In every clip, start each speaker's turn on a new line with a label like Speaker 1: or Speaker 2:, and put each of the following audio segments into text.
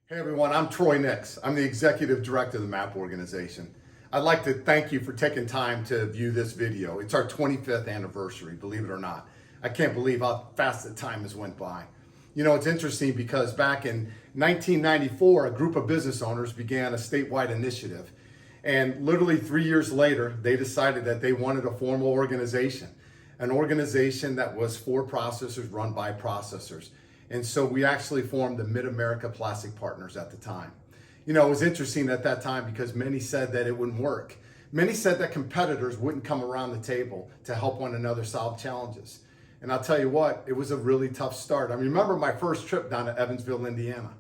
Speaker 1: Hey everyone, I'm Troy Nix. I'm the Executive Director of the MAPP organization. I'd like to thank you for taking time to view this video. It's our 25th anniversary, believe it or not. I can't believe how fast the time has went by. You know, it's interesting because back in 1994, a group of business owners began a statewide initiative. And literally 3 years later, they decided that they wanted a formal organization, an organization that was for processors, run by processors. And so we actually formed the Mid-America Plastic Partners at the time. You know, it was interesting at that time because many said that it wouldn't work. Many said that competitors wouldn't come around the table to help one another solve challenges. And I'll tell you what, it was a really tough start. I remember my first trip down to Evansville, Indiana.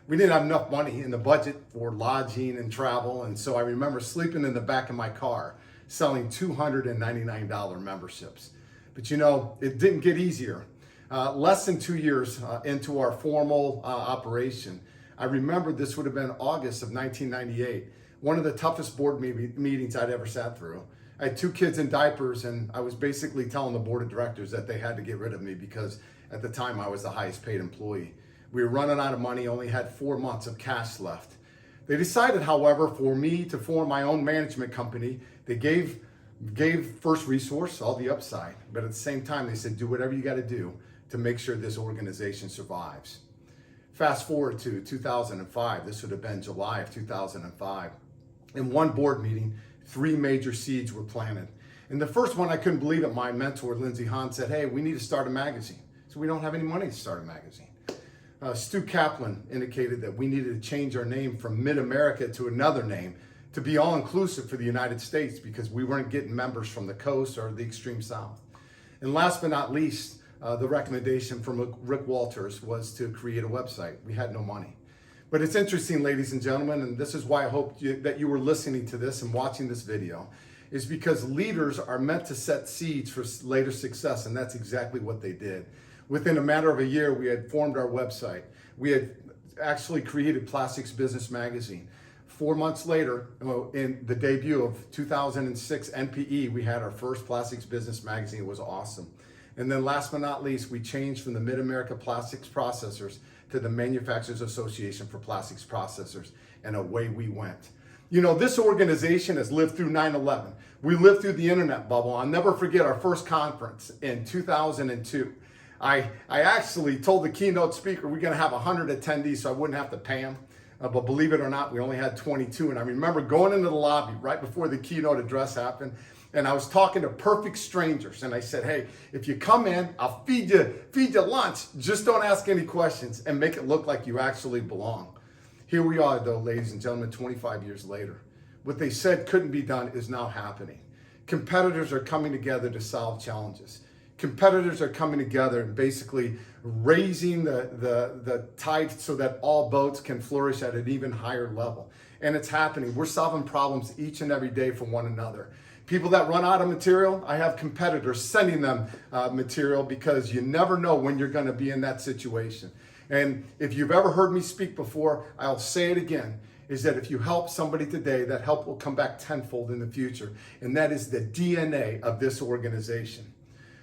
Speaker 1: We didn't have enough money in the budget for lodging and travel. And so I remember sleeping in the back of my car, selling $299 memberships. But you know, it didn't get easier. Less than 2 years into our formal operation, I remember this would have been August of 1998, one of the toughest board meetings I'd ever sat through. I had 2 kids in diapers, and I was basically telling the board of directors that they had to get rid of me because at the time I was the highest paid employee. We were running out of money, only had 4 months of cash left. They decided, however, for me to form my own management company. They gave First Resource all the upside, but at the same time they said, do whatever you got to do to make sure this organization survives. Fast forward to 2005, this would have been July of 2005. In one board meeting, 3 major seeds were planted. And the first one, I couldn't believe it. My mentor, Lindsey Hahn, said, hey, we need to start a magazine. So we don't have any money to start a magazine. Stu Kaplan indicated that we needed to change our name from Mid-America to another name to be all-inclusive for the United States because we weren't getting members from the coast or the extreme south. And last but not least, the recommendation from Rick Walters was to create a website. We had no money. But it's interesting, ladies and gentlemen, and this is why I hope that you were listening to this and watching this video, is because leaders are meant to set seeds for later success, and that's exactly what they did. Within a matter of a year, we had formed our website. We had actually created Plastics Business Magazine. 4 months later, in the debut of 2006 NPE, we had our first Plastics Business Magazine. It was awesome. And then last but not least, we changed from the Mid-America Plastics Processors to the Manufacturers Association for Plastics Processors, and away we went. You know, this organization has lived through 9/11. We lived through the internet bubble. I'll never forget our first conference in 2002. I actually told the keynote speaker we're going to have 100 attendees so I wouldn't have to pay them. But believe it or not, we only had 22. And I remember going into the lobby right before the keynote address happened. And I was talking to perfect strangers. And I said, hey, if you come in, I'll feed you lunch. Just don't ask any questions and make it look like you actually belong. Here we are, though, ladies and gentlemen, 25 years later. What they said couldn't be done is now happening. Competitors are coming together to solve challenges. Competitors are coming together and basically raising the tide so that all boats can flourish at an even higher level. And it's happening. We're solving problems each and every day for one another. People that run out of material, I have competitors sending them material because you never know when you're going to be in that situation. And if you've ever heard me speak before, I'll say it again, is that if you help somebody today, that help will come back tenfold in the future. And that is the DNA of this organization.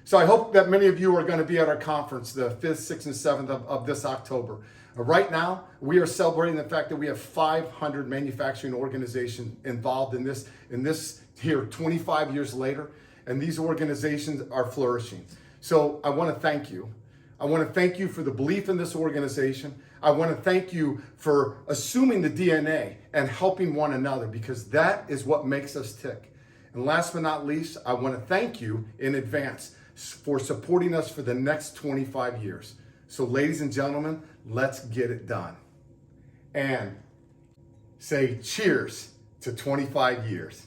Speaker 1: So I hope that many of you are going to be at our conference the 5th, 6th, and 7th of this October. Right now, we are celebrating the fact that we have 500 manufacturing organizations involved in this here 25 years later, and these organizations are flourishing. So I want to thank you. I want to thank you for the belief in this organization. I want to thank you for assuming the DNA and helping one another because that is what makes us tick. And last but not least, I want to thank you in advance for supporting us for the next 25 years. So ladies and gentlemen, let's get it done. And say cheers to 25 years.